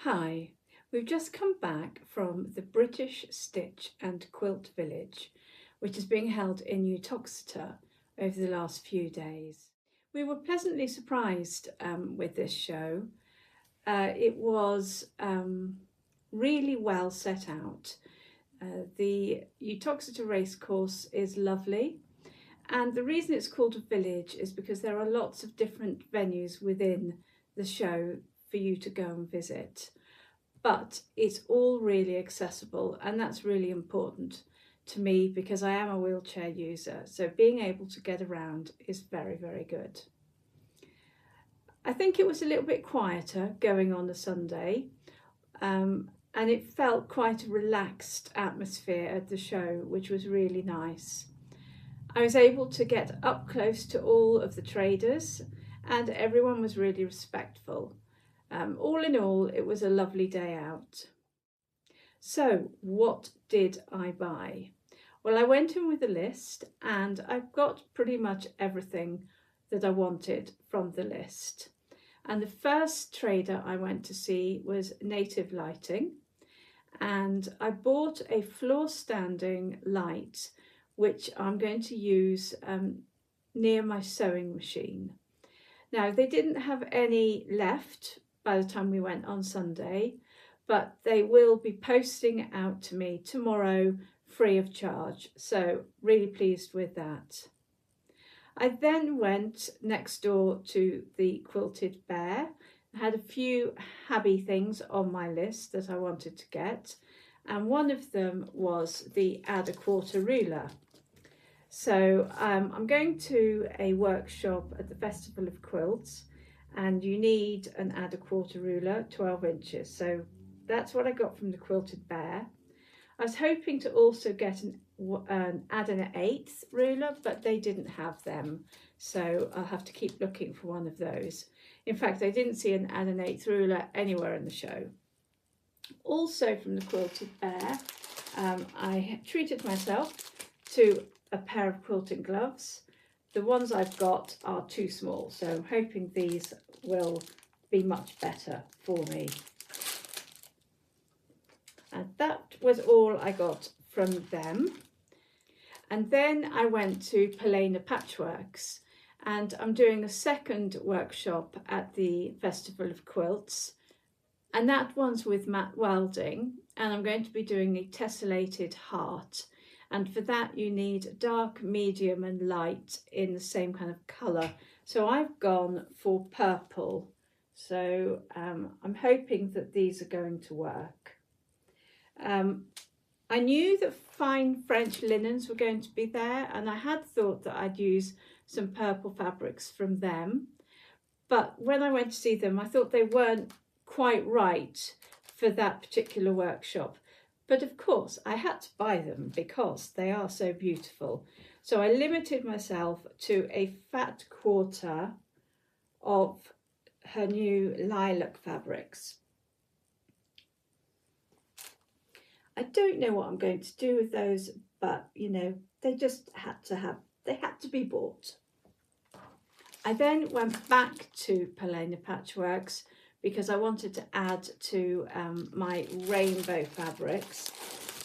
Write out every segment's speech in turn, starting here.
Hi, we've just come back from the British Stitch and Quilt Village, which is being held in Uttoxeter over the last few days. We were pleasantly surprised with this show. It was really well set out. The Uttoxeter Racecourse is lovely, and the reason it's called a village is because there are lots of different venues within the show for you to go and visit, but it's all really accessible, and that's really important to me because I am a wheelchair user, so being able to get around is very, very good. I think it was a little bit quieter going on a Sunday, and it felt quite a relaxed atmosphere at the show, which was really nice. I was able to get up close to all of the traders, and everyone was really respectful. All in all, it was a lovely day out. So what did I buy? Well, I went in with a list and I've got pretty much everything that I wanted from the list. And the first trader I went to see was Native Lighting, and I bought a floor standing light which I'm going to use near my sewing machine. Now, they didn't have any left by the time we went on Sunday, but they will be posting out to me tomorrow free of charge, so really pleased with that. I then went next door to the Quilted Bear. I had a few Habby things on my list that I wanted to get, and one of them was the add a quarter ruler. So I'm going to a workshop at the Festival of Quilts, and you need an add a quarter ruler, 12 inches. So that's what I got from the Quilted Bear. I was hoping to also get an add an eighth ruler, but they didn't have them. So I'll have to keep looking for one of those. In fact, I didn't see an add an eighth ruler anywhere in the show. Also from the Quilted Bear, I treated myself to a pair of quilting gloves. The ones I've got are too small, so I'm hoping these will be much better for me. And that was all I got from them. And then I went to Patchworks, and I'm doing a second workshop at the Festival of Quilts, and that one's with Matt Welding, and I'm going to be doing a tessellated heart. And for that you need dark, medium and light in the same kind of colour. So I've gone for purple. So I'm hoping that these are going to work. I knew that fine French linens were going to be there, and I had thought that I'd use some purple fabrics from them. But when I went to see them, I thought they weren't quite right for that particular workshop. But of course, I had to buy them because they are so beautiful. So I limited myself to a fat quarter of her new lilac fabrics. I don't know what I'm going to do with those, but you know, they just had to be bought. I then went back to Patchworks because I wanted to add to my rainbow fabrics.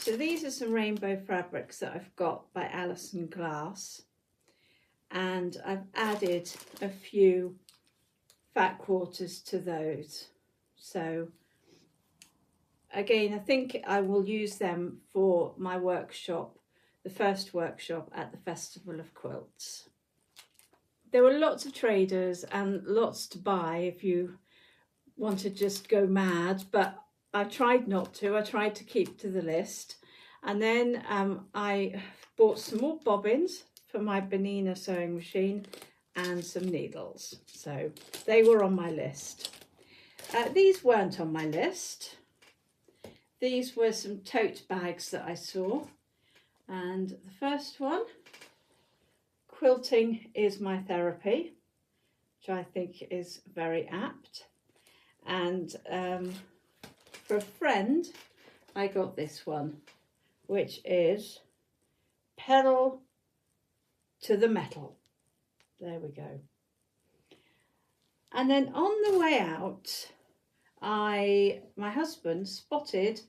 So these are some rainbow fabrics that I've got by Alison Glass, and I've added a few fat quarters to those. So again, I think I will use them for my workshop, the first workshop at the Festival of Quilts. There were lots of traders and lots to buy if you want to just go mad, but I tried not to. I tried to keep to the list. And then I bought some more bobbins for my Benina sewing machine and some needles. So they were on my list. These weren't on my list. These were some tote bags that I saw. And the first one, quilting is my therapy, which I think is very apt. And for a friend, I got this one, which is Pedal to the Metal. There we go. And then on the way out, my husband spotted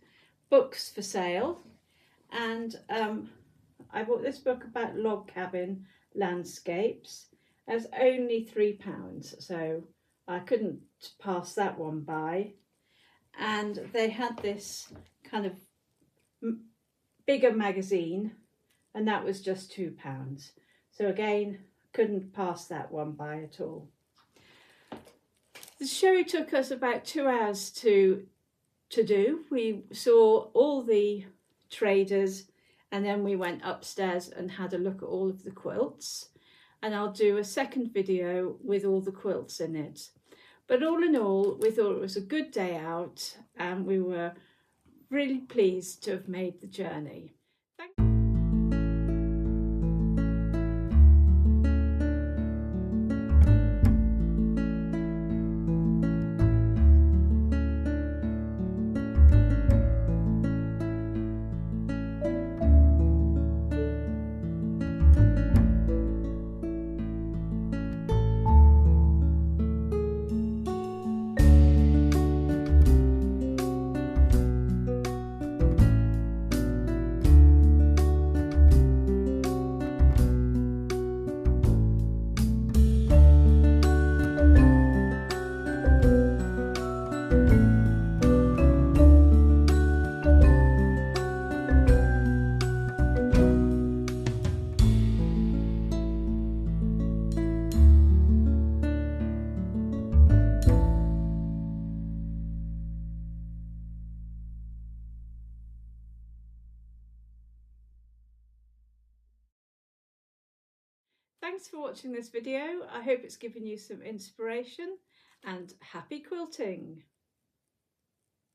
books for sale, and I bought this book about log cabin landscapes. It was only £3, so I couldn't pass that one by. And they had this kind of bigger magazine, and that was just £2. So again, couldn't pass that one by at all. The show took us about 2 hours to do. We saw all the traders, and then we went upstairs and had a look at all of the quilts, and I'll do a second video with all the quilts in it. But all in all, we thought it was a good day out, and we were really pleased to have made the journey. Thanks for watching this video. I hope it's given you some inspiration, and happy quilting!